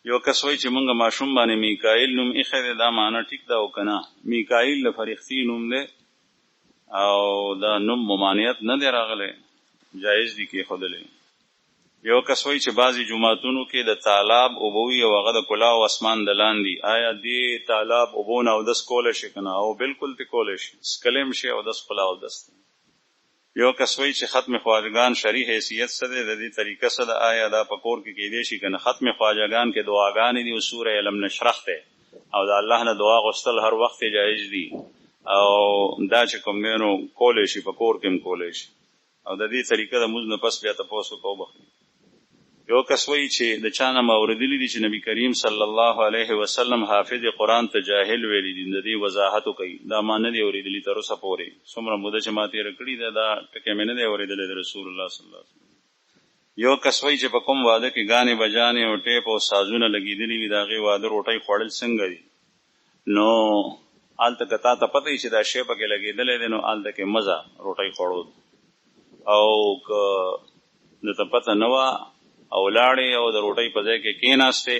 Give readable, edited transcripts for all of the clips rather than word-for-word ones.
یو کس وایي چې مونږ ماشوم باندې میکائیل نوم ایښی دی، دا معنی ټیک ده او که نه؟ میکائیل د فرښتې نوم دی او دا نوم ممانعت نه دی راغلی، جایز دي کېښودلی. یو کس وایي چې بعضې جوماتونو کې د تالاب اوبه وي او هغه د کلاه او اسمان د لاندې، آیا دې تالاب اوبو نه اودس کولی شي که نه؟ او بلکل ترې کولی شي، څکلی هم شي، اودس خپله اودس دی. یو کس وایي چې ختم خواجګان شرعي حیثیت څه دی، د دې طریقه څه ده، آیا دا په کور کې کیدی شي که نه؟ ختم خواجګان کې دعاګانې دي او سوره علم نشرح دی او د الله نه دعا غوښتل هر وخت جایز دي او دا چې کوم دی نو کولی شي، په کور کې هم کولی شي او د دې طریقه د مونځ نه پس بیا تپوس وکړه وبخلي. یو کس وایي چې د چا نه ما اورېدلي دي چې نبي کریم صلی الله علیه وسلم حافظ قرآن ته جاهل ویلي دي، د دې وضاحت وکړي. دا ما نه دی اورېدلي تر اوسه پورې، څومره موده چې ما تېره کړې ده دا ټکی مې نه دی اورېدلی د رسول الله صلی الله علیه وسلم. یو کس وایي چې په کوم واده کې ګانې بجانې او ټیپ او سازونه لګېدلي وي، د هغې واده روټۍ خوړل څنګه دي؟ نو هلته که تا ته پته وي چې دا شی پکې لګېدلی دی نو هلته کې مزه روټۍ خوړو، او که درته پته نه وه او لاړې او د روټۍ په ځای کې کېناستې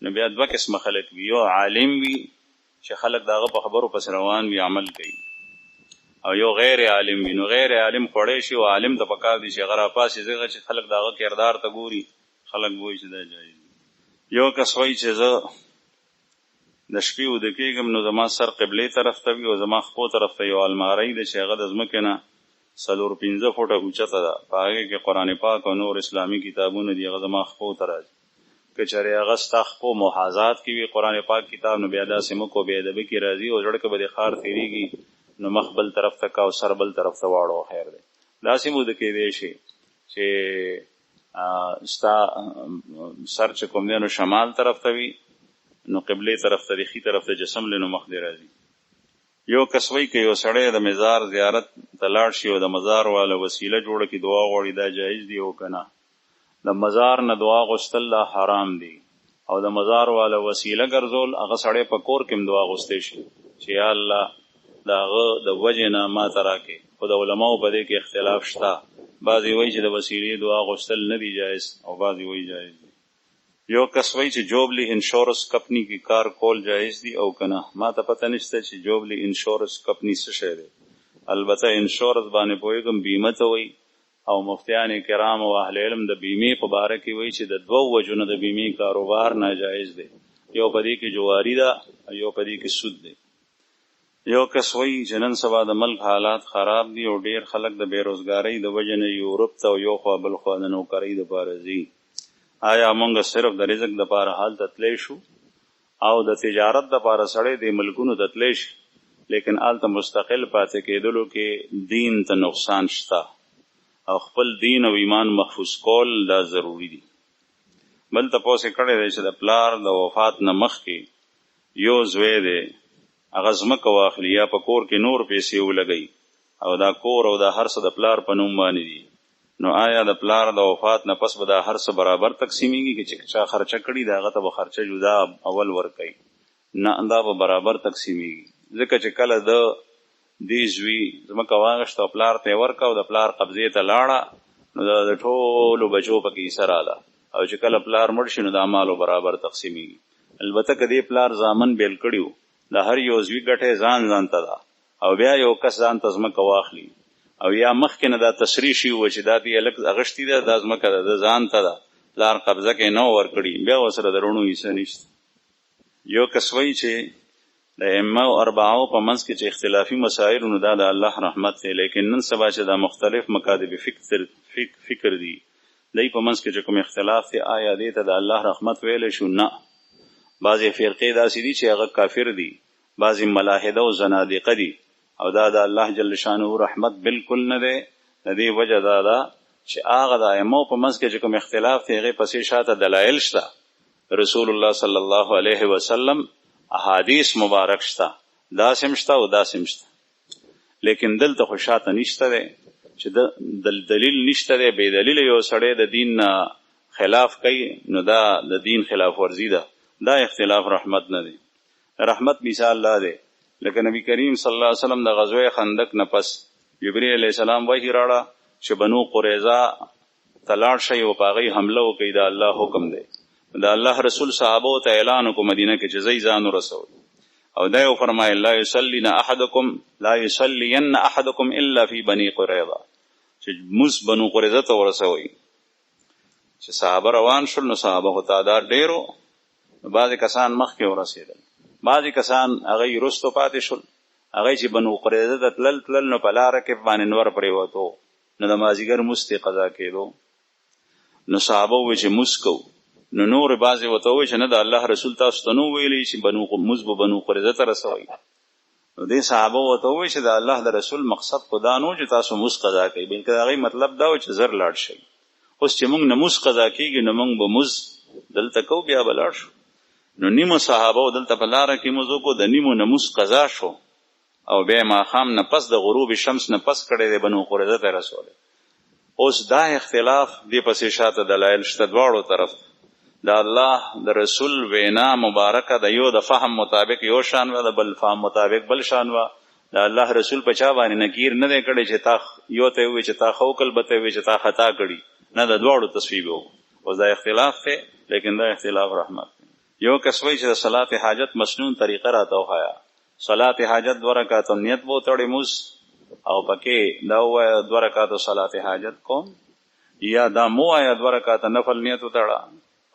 نو بیا دوه قسمه خلک وي، یو عالم وي چې خلک د هغه په خبرو پسې روان وي عمل کوي، او یو غیر عالم وي. نو غیر عالم خوړی شي او عالم ته پکار دي چې هغه راپاسې ځکه چې خلک د هغه کردار ته ګوري، خلک وایي چې دا جایز دي. یو کس وایي چې زه د شپې وده کېږم نو زما سر قبلې طرف ته وي او زما خپو طرف ته یو الماری ده چې هغه د ځمکې نه 4-5 فوټه اوچته ده، په هغې کې قرآن پاک او نور اسلامي کتابونه دي، هغه زما خپو ته راځي. که چېرې هغه ستا خپو محاذات کې وي قرآن پاک کتاب نو بیا داسې مه کوه، بې ادبي کې راځي او زړه که به دې ښار تېرېږي نو مخ بل طرف ته که او سر بل طرف ته واړو، خیر دی. داسې موده کېدی شي چې ستا سر چې کوم دی نو شمال طرف ته وي نو قبلې طرف ته د ښي طرف ته جسم لی نو مخ دې راځي. یو کس وایي که یو سړی د مزار زیارت ته لاړ شي او د مزار والا وسیله جوړه کړي دعا غواړي، دا جایز دی او که نه؟ د مزار نه دعا غوښتل دا حرام دی او د مزار والا وسیله ګرځول هغه سړی په کور کې هم دعا غوښتی شي چې یا الله د هغه د وجې نه ما ته راکړې، خو د علماو په دې کې اختلاف شته، بعضې وایي چې د وسیلې دعا غوښتل نه دی جایز او بعضې وایي جایز دی. یو کس وایي چې جوبلی انشورنس کمپنی کې کار کول جایز دي او که نه؟ ما ته پته نشته چې جوبلی انشورنس کمپنی څه شی دی، البته انشورنس باندې پوهېږم بیمه ته وایي او مفتیان کرام او اهل علم د بیمې په باره کې وایي چې د 2 وجو نه د بیمې کاروبار ناجایز دی، یو په دې کې جواري ده او یو په دې کې سود دی. یو کس وایي چې نن سبا د ملک حالات خراب دي او ډیر خلک د بیروزګارۍ د وجې نه یورپ ته او یو خوا بل خوا د نوکرۍ دپاره ځي، آیا مونږ صرف د رزق دپاره هلته تلی شو او د تجارت دپاره سړی د ملکونو ته تلی شي، لیکن هلته مستقل پاتې کېدلو کې دین ته نقصان شته او خپل دین او ایمان محفوظ کول دا ضروري دي. بل تپوس یې کړی دی چې د پلار د وفات نه مخکې یو زوی دی هغه ځمکه واخلي یا په کور کې نور پیسې ولګوي او دا کور او دا هر څه د پلار په نوم باندې دي، نو آیا د پلار د وفات نه پس به دا هر څه برابر تقسیمیږي چې چا خرچه کړي د هغه ته به خرچه جدا اول ورکوي؟ نه، دا به برابر تقسیمیږي، ځکه چې کله د دې زوی ځمکه واخیسته او پلار ته یې ورکړه او د پلار قبضې ته لاړه نو د ټولو بچو پکې حصه راله، او چې کله پلار مړ شي نو د اعمالو برابر تقسیمیږي. البته که دې پلار زامن بیل کړي د هر یو زوی ګټې ځان ته ده او بیا یو کس ځان ته ځمکه واخلي او یا مخکې نه دا تصریح شي و چې دا دې هلک اغشتې ده دا ځمکه ده د ځان ته ده، پلار قبضه کې نه ورکړي، بیا ورسره د رڼو حصه نشته. یو کس وایي چې د ائمه اربعو په منځ کې چې اختلافي مسایل نو دا د الله رحمت دی، لیکن نن سبا چې دا مختلف مکاتب فکر دي دی په منځ کې چې کوم اختلاف دی آیا دې ته د الله رحمت ویلی شو؟ نه، بعضې فرقې داسې دي چې هغه کافر دي، بعضې ملاحده او زنادقه دي او دا د الله جل شانه رحمت بالکل نه دی. د دې وجه دا ده چې هغه د ائمو په منځ کې چې کوم اختلاف دی هغې پسې شاته دلایل شته، رسول الله صلی الله علیه وسلم احادیث مبارک شته، داسې هم شته او داسې هم شته، لیکن دلته خو شاته نشته دی چې دلیل نشته دی، بې دلیله یو سړی د دین نه خلاف کوي نو دا د دین خلاف ورزي ده، دا اختلاف رحمت نه دی. رحمت مثال لا دی لکه نبی کریم صلی الله علیه وسلم د غزوه خندق نه پس جبرئیل علیه السلام وحی راړه چې بنو قریظه ته لاړ شئ او په هغې حمله وکړئ، دا الله حکم دی. دا الله رسول صحابو ته اعلان کو مدینه کې چې زئی ځان رسول او دا یو فرمایي لا یصلین احدکم الا فی بنی قریظه چې موس بنو قریظه ته ورسوي چې صحابه روان شول نو صحابه خو تعداد ډیرو بعضی کسان مخکې ورسېدل بعضی کسان هغه رستو پاتې شول هغه چې بنو قریظه ته تلل نو په لاره کې باندې نور پریوتو نو د مازیګر مستی قضا کېدو نو صحابه وی چې مسکو نو نور بعضی وته وی چې نه د الله رسول تاسو ته نو ویلی چې بنو قریظه ته رسوي نو دې صحابه وته وی چې د الله د رسول مقصد خدا نو چې تاسو مس قضا کوي بلکې هغه مطلب دا و چې زر لاړ شي اوس چې موږ نموز قضا کیږي نو موږ به مز دلته کو بیا بلاړ شو نو نیمو صحابه دلته په لاره کې موزو کو د نیمو نموز قضا شو او بیا ماښام نه پس د غروب شمس نه پس کړی دی بنو قریظه ته رسولی اوس دا اختلاف دی پسې شاته دلایل شته دواړو طرف د الله د رسول وینا مبارکه د یو د فهم مطابق یو شان و د بل فهم مطابق بل شان و د الله رسول په چا باندې نکیر نه دی کړی چې تا یو ته وی چې تا خوکل بته وی چې تا خطا کړي نه د دواړو تصویب وو اوس دا اختلاف ته لیکن دا اختلاف رحمت یو کسوی چې د صلات حاجت مسنون طریقه راته وخایا صلات حاجت 2 رکعات نیت وو تړي موس او پکې دا وای 2 رکعات صلات حاجت کوم یا دا مو آیا 2 رکعات نفل نیت وتړه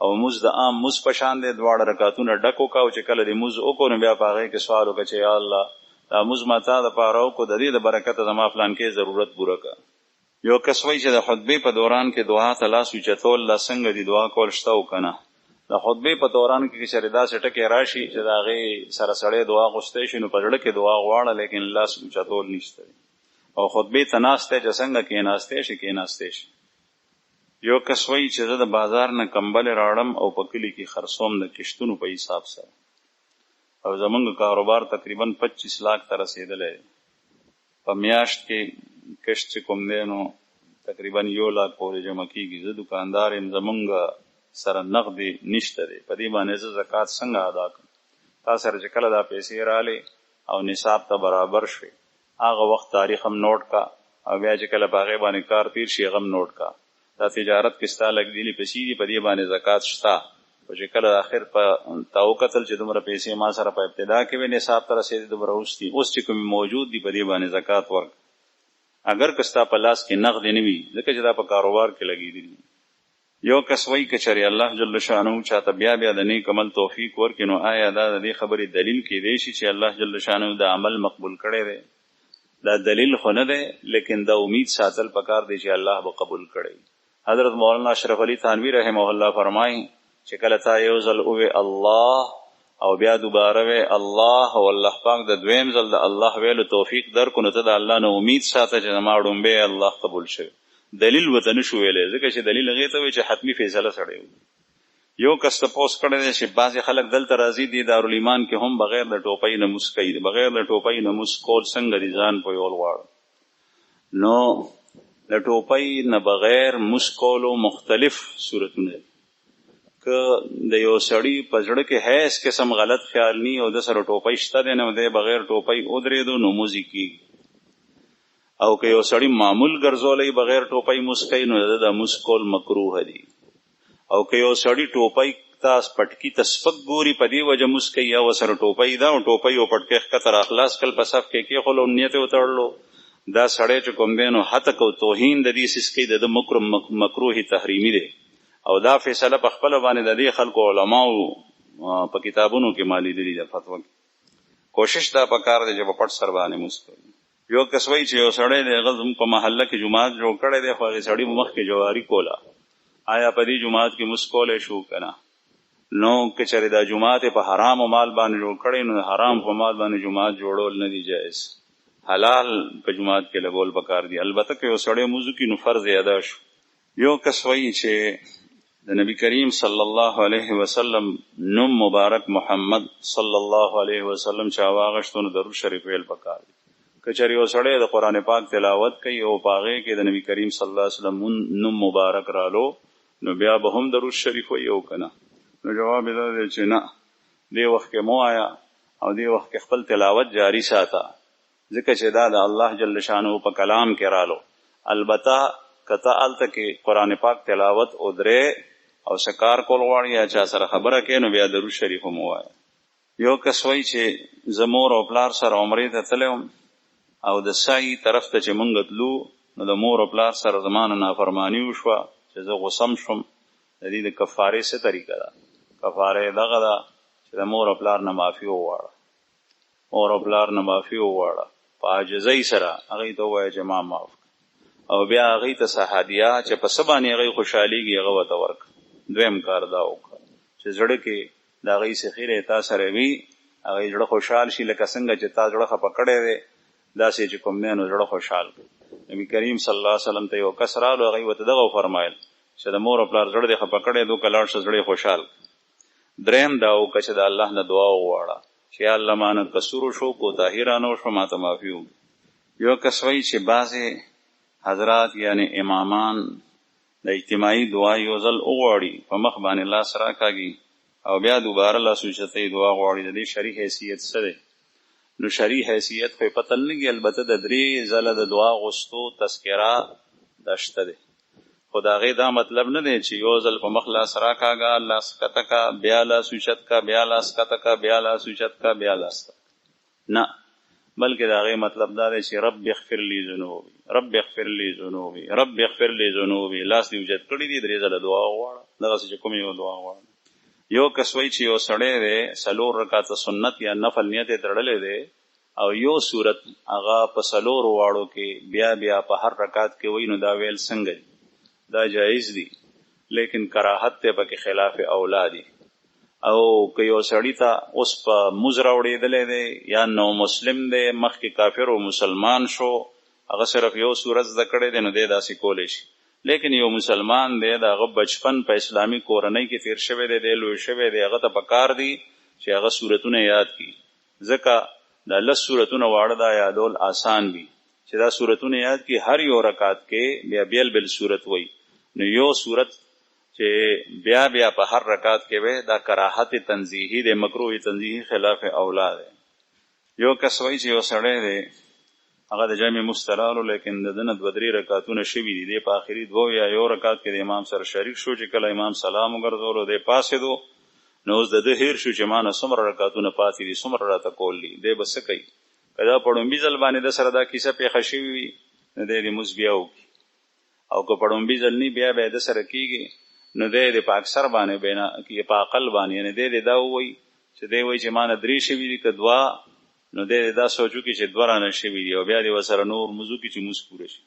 او موس د عام موس پشان دي 2 رکعاتونه ډکو کاو چې کله دې موس وکړو بیا پاغه کې سوال وکړي چې یا الله دا موس ماته د پاره کو د دې د برکت زما فلان کې ضرورت پوره کا یو کسوی چې د خطبه په دوران کې دعا تلاش وچتول لا څنګه دی دعا کول شته وکنه د خطبه په دوران کې شریدا سټکه راشي چې داغه سره سړی دعا غوښته شي نو په ځړه کې دعا غواړه لیکن لاس چتول نشته او خطبه تناسته چې څنګه کې ناشته شي کې ناشته شي یو کسوی چې د بازار نه کمبل راړم او په کلی کې خرصوم د کشتونو په حساب سره او زمونږ کاروبار تقریبا 25 لک ته رسیدلې په میاشت کې کشت کوم دینو تقریبا 1 لک پورې جمع کیږي زه دکاندار ام زمونږ سره نقد نشته دی په دې باندې زکات څنګه ادا کړم تاسو سره چې کله دا پیسې رااله او نصاب ته برابر شي هغه وخت تاریخ هم نوٹ کا او بیا چې کله باغې باندې کار تیر شي غم نوٹ کا دا تجارت کې ستا لګ دی پیسې دی په دې باندې زکات شتا او چې کله اخر په تاو قتل چې دومره پیسې ما سره په ابتدا کې و نصاب ته رسیدي دومره اوس چې کوم موجود دی په دې باندې زکات ورک اگر کستا په لاس کې نقد نه وي ځکه چې دا په کاروبار کې لګی دی یو کسوی کچری الله جل شانه چاته بیا د نیک عمل توفیق ورکینو آیا دا د دې خبرې دلیل کې دی چې الله جل شانه د عمل مقبول کړي دی دا دلیل خو نه دی لیکن دا امید ساتل پکار دی چې الله به قبول کړي حضرت مولانا اشرف علی تھانوی رحمه الله فرمایي چې کله تا یو ځل او الله او بیا دوباره وی الله او الله پاک د دویم ځل د الله ویلو توفیق درکو نو ته د الله نه امید ساته چې ما ډومبه الله قبول شي دلیل وته نشو ویلې ځکه چې دلیل هغه ته وي چې حتمی فیصله سره یو کس ته پوس کړی دی چې بعضې خلک دلته راځي دي دارالایمان کې هم بغیر د ټوپۍ نه موس کوي بغیر د ټوپۍ نه موس کول څنګه دي ځان پوهول غواړم نو د ټوپۍ نه بغیر موس کولو مختلف صورتونه که د یو سړي په زړه کې هیڅ قسم غلط خیال نی او د سره ټوپۍ شته دی نو دی بغیر ټوپۍ ودرېدو نو موزي کېږي او که یو سړی معمول ګرځولې بغیر ټوپۍ مسکای نو د مسکول مکروه دی او که یو سړی ټوپۍ تاس پټکی تسفق ګوري په دی وجه مسکای یا وسره ټوپۍ دا ټوپۍ او پټکی کتر اخلاص کل پسف کې خلو نیت وتړلو دا سړی چې کوم دینو حتی کو توهین د دې سسکی د مکرم مکروه تحریمی دی او دا فیصله په خپل باندې د دې خلکو علماو په کتابونو کې مالی دي د فتوا کوشش دا پکار دی چې په پټ سر باندې مسکای یو کسوی چې یو سړی دی غزم په محله کې جماعت جوړ کړی دی خو هغه سړی مخ کې جواری کولا آیا په دې جماعت کې مسکولې شو کنه نو که چېرې دا جماعت په حرام مال باندې جوړ کړی نو حرام په مال باندې جماعت جوړول نه دی جایز حلال په جماعت کې لګول پکار دی البته که یو سړی موضوع کې نو فرض ادا شو یو کسوی چې د نبی کریم صلی الله علیه وسلم نوم مبارک محمد صلی الله علیه وسلم چې واغښتونه درود شریف ویل پکار دی کچری او سړی د قران پاک تلاوت کوي او پاغه کې د نبی کریم صلی الله علیه وسلم نوم مبارک رالو نو بیا به هم درود شریف ویو کنه نو جواب دا دی چې نه دی وخت کې مو آیا او دی وخت کې خپل تلاوت جاری ساته ځکه چې دا د الله جل شانه په کلام کې رالو البته کته الته کې قران پاک تلاوت او درې او سکار کول غواړي یا چا سره خبره کوي نو بیا درود شریف هم ووایه. یو کس وایي چې زه مور او پلار سره عمرې ته تللی وم او د سعی طرف ته چې مونږ تلو نو د مور او پلار سره زما نه نافرماني وشوه چې زه غوسم شوم. د دې د کفارې څه طریقه ده؟ کفاره دغه ده چې د مور او پلار نه معافي وغواړه، مور او پلار نه معافي وغواړه په عاجزۍ سره، هغوی ته ووایه چې ما معاف او بیا هغوی ته څه هدیه چې په څه باندې هغوی خوشحالېږي هغه ورته ورکړه. دویم کار دا وکړه چې زړه کې د هغوی څه خیره تا سره وي، هغوی زړه خوشحال شي لکه څنګه چې تا زړه خفه کړی دی داسې چې کوم دی نو زړه خوشحال کړي. نبي کریم صلی الله علیه وسلم ته یو کس رالو، هغوی ورته دغه وفرمایل چې د مور او پلار زړه دې خفه کړی دی که لاړ شه زړه خوشحال. دریم دا وکړه چې د الله نه دعا وغواړه چې یا الله ما نه قصور وشو، کوتاهي رانه وشوه، ما ته معافي وکړي. یو کس وایي چې بعضې حضرات یعنی امامان د اجتماعي دعا یو ځل وغواړي په مخ باندې لاس راکاږي او بیا دوباره لاس اوچتوي دعا غواړي. د دې شرعي حیثیت څه دی؟ نو شرعي حیثیت خو یې پته نه لګي، البته د 3 ځله د دعا غوښتو تذکره دا شته دی، خو د هغې دا مطلب نه دی چې یو ځل په مخ لاس راکاږه، لاس کته کا، بیا لاس اوچت کا، بیا لاس کته کا، بیا لاس اوچت کا، بیا لاس کته، نه، بلکې د هغې مطلب دا دی چې رب اغفر لی ذنوبي، رب اغفر لی ذنوبي، رب اغفر لی ذنوبي. لاس دې اوچت کړي دي 3 ځله دعا وغواړه، دغسې چې کوم یو دعا غواړه. یو کس وایي چې یو سړی دی 4 رکعته سنت یا نفل نیت یې تړلی دی او یو صورت هغه په 4 واړو کې بیا بیا په هر رکعت کې وایي نو دا ویل څنګه دي؟ دا جایز دي لیکن کراهت ته پکې خلاف اولا دي. او که یو سړی ته اوس په موز راوړېدلی دی یا نو مسلم دی، مخکې کافر او مسلمان شو، هغه صرف یو صورت زده کړی دی نو دی داسې کولی شي. لیکن یو مسلمان دی د هغه بچپن په اسلامي کورنۍ کې تیر شوی دی، دی لوی شوی دی، هغه ته پکار دی چې هغه صورتونه یاد کړي، ځکه دا 10 صورتونه واړه دا یادول آسان وي چې دا صورتونه یاد کړي. هر یو رکعت کې بیا بیل بیل صورت وایي نو یو صورت چې بیا بیا په هر رکعت کې وي دا کراهت تنزیهی دی، مکروه تنزیهی خلاف اولا دی. یو کس وایي چې یو سړی دی هغه د جمع مسترالو لیکن د دنه 2-3 رکعتونه شوي دي، دی په آخري 2 یا 1 رکعت کې د امام سره شریک شو چې کله امام سلام وګرځولو دی پاسېدو نو اوس د ده هیر شو چې ما نه څومره رکعتونه پاتې دي، څومره راته کول دي. دی به څه کوي؟ که دا په ړومبي ځل باندې د سره دا کیسه پیښه شوې وي نو دی د لمونځ بیا وکړي، او که په ړومبي ځل نه بیا به یې د سره کېږي نو دی د په اکثر باندې په عقل باندې یعنې دی دا ووایي چې دی وایي چې ما نه 3 شوي دي که 2 نو دی دا سوچو کې چې 2 رانه شوي دي او بیا دی ورسره نور موضوع کې چې مونځ پوره شي.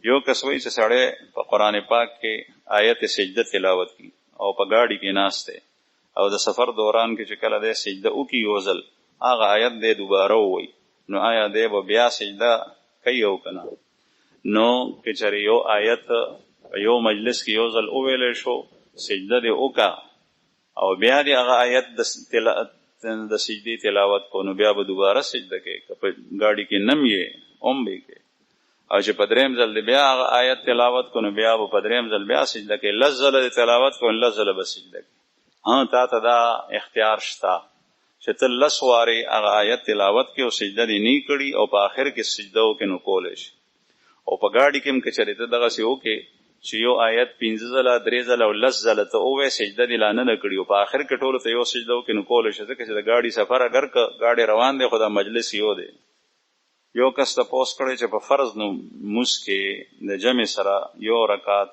یو کس وایي چې سړی په قرآن پاک کې آیت سجده تلاوت کړي او په ګاډي کې ناست دی او د سفر دوران کې چې کله دی سجده وکړي یو ځل هغه آیت دی دوباره ووایي نو آیا دی به بیا سجده کوي او که نه؟ نو که چېرې یو آیت په یو مجلس کې یو ځل وویلی شو سجده دی وکړه او بیا دی هغه آیت د سجدې تلاوت کو نو بیا به دوباره سجده کوي، که په ګاډي کې نم یې هم به کوي، او چې په 3م ځل دی بیا هغه آیت تلاوت کو نو بیا به په 3م ځل بیا سجده کوي. 10 ځله دی تلاوت کو 10 ځله به سجده کوي. تا ته دا اختیار شته چې ته 10 وارې هغه آیت تلاوت کې او سجده دی نه کړي او په آخر کې سجده وکړي نو کولی شي. او په ګاډي کې هم که چېرې ته دغسې وکړې چې یو آیت 15 ځله 3 ځله او 10 ځله ته ووایې سجده دې لا نه ده کړي او په آخر کې ټولو ته یو سجده وکړي نو کولی شي، ځکه چې د ګاډي سفر اگر که ګاډي روان دی خو دا مجلس یو دی. یو کس تپوس کړی چې په فرض لمونځ کې د جمع سره یو رکعت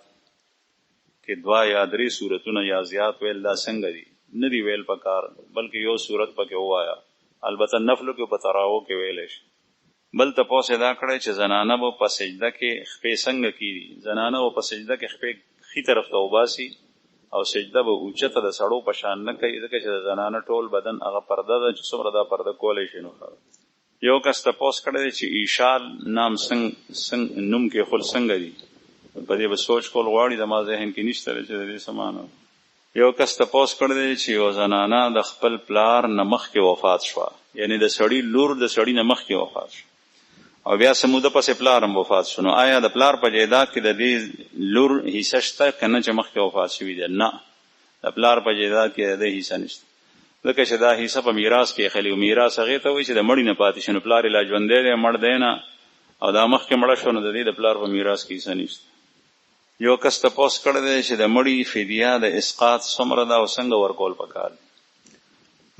کې 2 یا 3 صورتونه یا زیات ویل دا څنګه دي؟ نه دی ویل پکار، بلکې یو صورت پکې ووایه، البته نفلو کې په تراوو کې ویلی شي. بل تپوس یې دا کړی چې زنانه به په سجده کې خپې څنګه کېږي؟ زنانه به په سجده کې خپې ښي طرف ته وباسي او سجده به اوچته د سړو په شان نه کوي، ځکه چې د زنانه ټول بدن هغه پرده ده چې څومره دا پرده کولی شي نو یو کس تپوس کړی دی چې ایشال نام نوم کې خل څنګه دي؟ په دې به سوچ کول غواړي، د ما ذهن کې نشته چې د دې څه معنی. یو کس تپوس کړی دی چې یو زنانه د خپل پلار نه مخکې وفات شوه، یعنی د سړي لور د سړي نه مخکې وفات شوه او بیا څه موده پسې پلار هم وفات شو، نو آیا د پلار په جایداد کې د دې لور حصه شته که نه چې مخکې وفات شوي دی؟ نه، د پلار په جایداد کې د دې حصه نشته، ځکه چې دا حصه په میراث کې اخلي او میراث هغې ته وایي چې د مړي نه پاتې شي، نو پلار یې لا ژوندی دی مړ دی نه او دا مخکې مړه شو نو د دې د پلار په میراث کې حصه نشته. یو کس تپوس کړی دی چې د مړي فدیه د اسقاط څومره ده او څنګه ورکول پکار دی.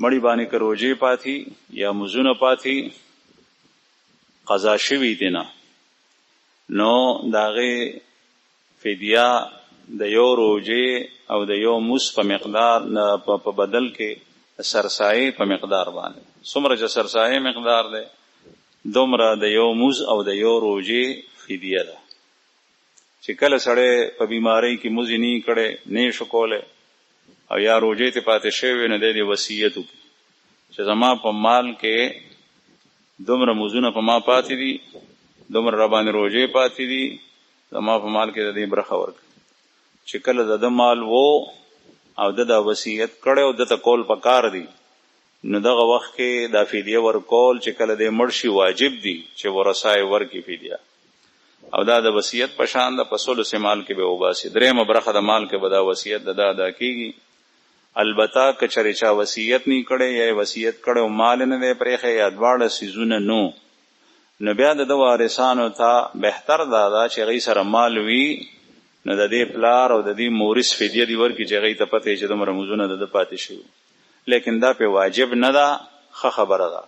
مړي باندې که روژې پاتې یا مزونه پاتې قضا شوي دي نه، نو د هغې فدیه د یو روژې او د یو مز په مقدار په بدل کې سرسایې په مقدار باندې څومره چې سرسایې مقدار دی دومره د یو مز او د یو روژې فدیه ده. چې کله سړی په بیماری کې مزې نه کړی نه شو کولی او یا روژې ته پاتې شوی نو دی وصیت وکړي چې زما په مال کې دومره مزونه په ما پاتې دي، دومره را باندې روژې پاتې دي، زما په مال کې د دې برخه ورکړي. چې کله د ده مال وو او د دا وصیت کړی او دته کول پکار دی نو دغه وخت کې دا فدیه ورکول چې کله دی مړ شي واجب دي چې ورثای ورکړي فدیه، او دا د وصیت په شان ده په ثلث مال کې به وباسي. درېیمه برخه د مال کې به دا وصیت د ده ادا کېږي. البته که چېرې چا وصیت نه کړی یا وصیت کړی او مال نه دی پرېښی یا دواړه څیزونه نو بیا د ده وارثانو ته بهتر دا ده چې هغوی سره مال وي نو د دې پلار او د دې مورث فدیه دې ورکړي چې هغوی ته پته یې چې دومره مزونه د ده پاتې شوي. لیکن دا پې واجب نه ده، ښه خبره ده،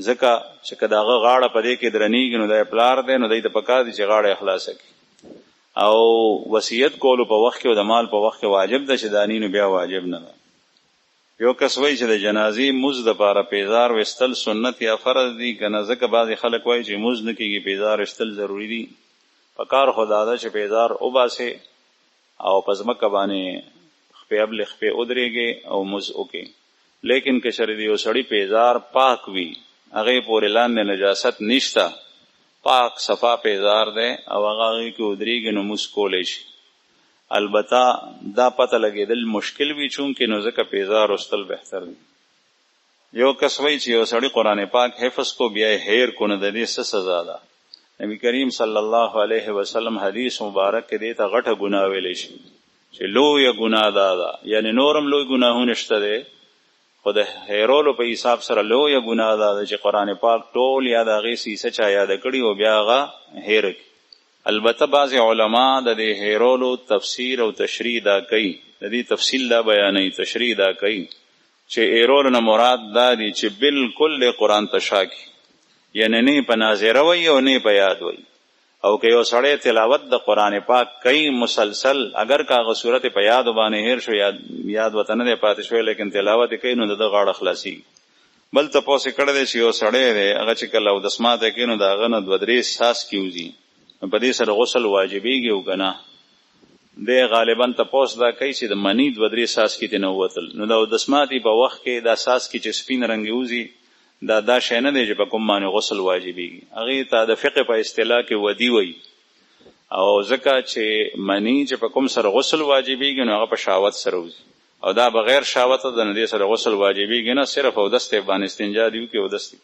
ځکه چې که د هغه غاړه په دې کې درنېږي نو دا یې پلار دی نو دی ته پکار دي چې غاړه یې خلاصه کړي. او وصیت کولو په وخت کې او د مال په وخت کې واجب ده چې دانی نو بیا واجب نه ده. یو کس وایي چې د جنازې مز دپاره پیزار ویستل سنت یا فرض دي که نه، ځکه بعضې خلک وایي چې مز نه کېږي پیزار ویستل ضروري دي. پکار خو دا ده چې پیزار وباسې او په ځمکه باندې خپې ابلې خپې ودرېږي او مز وکړي. لیکن که چېرې د یو سړي پیزار پاک وي هغې پورې لاندې نجاست نشته، پاک صفا پیزار دی او هغې کې ودرېږي نو مز کولی شي. البته دا پته لګېدل مشکل وي چونکې نو ځکه پیزار وستل بهتر دی. یو کس وایي چې یو سړي قرآن پاک حفظ کو بیا یې هیر کو نو د دې څه سزا ده؟ نبی کریم صلی الله علیه وسلم حدیث مبارک کې دې ته غټه ګناه ویلی شي چې لویه ګناه دا ده، یعنی نورم لوی ګناهونه شته دی خو د هیرولو په حساب سره لویه ګناه دا ده چې قرآن پاک ټول یا د هغې سیسه چا یاده کړي او بیا هغه هیره کړي. البته بعضې علما د دې هیرولو تفسیر او تشریح دا کوي، د دې تفصیل دا بیانوي، تشریح دا کوي چې هیرولو نه مراد دا دی چې بالکل قرآن ته شا کړي، یعنی نه په ناظره وي او نه په یاد وي. او که یو سړی تلاوت د قرآن پاک کوي مسلسل، اگر که هغه صورت په یاد باندې هیر شو یاد ورته نه دی پاتې شوی لیکن تلاوت یې کوي نو د ده غاړه خلاصېږي. بل تپوس یې کړی دی چې یو سړی دی هغه چې کله اودس ماته کوي نو د هغه نه 2-3 څاڅکي وځي، نو په دې سره غسل واجبېږي او که نه؟ دی غالبا تپوس دا کوي چې د مني 2-3 څاڅکي ترې نه ووتل نو د اودس ماتې په وخت کې دا څاڅکي چې سپین رنګې وځي دا شی نه دی چې په کوم باندې غسل واجبېږي. هغې ته د فقه په اصطلاح کې ودي وایي، او ځکه چې مني چې په کوم سره غسل واجبېږي نو هغه په شهوت سره وځي او دا بغیر شهوته د نه دې سره غسل واجبېږي نه، صرف اودس ته باندې استنجا دي وکړي اودس دي.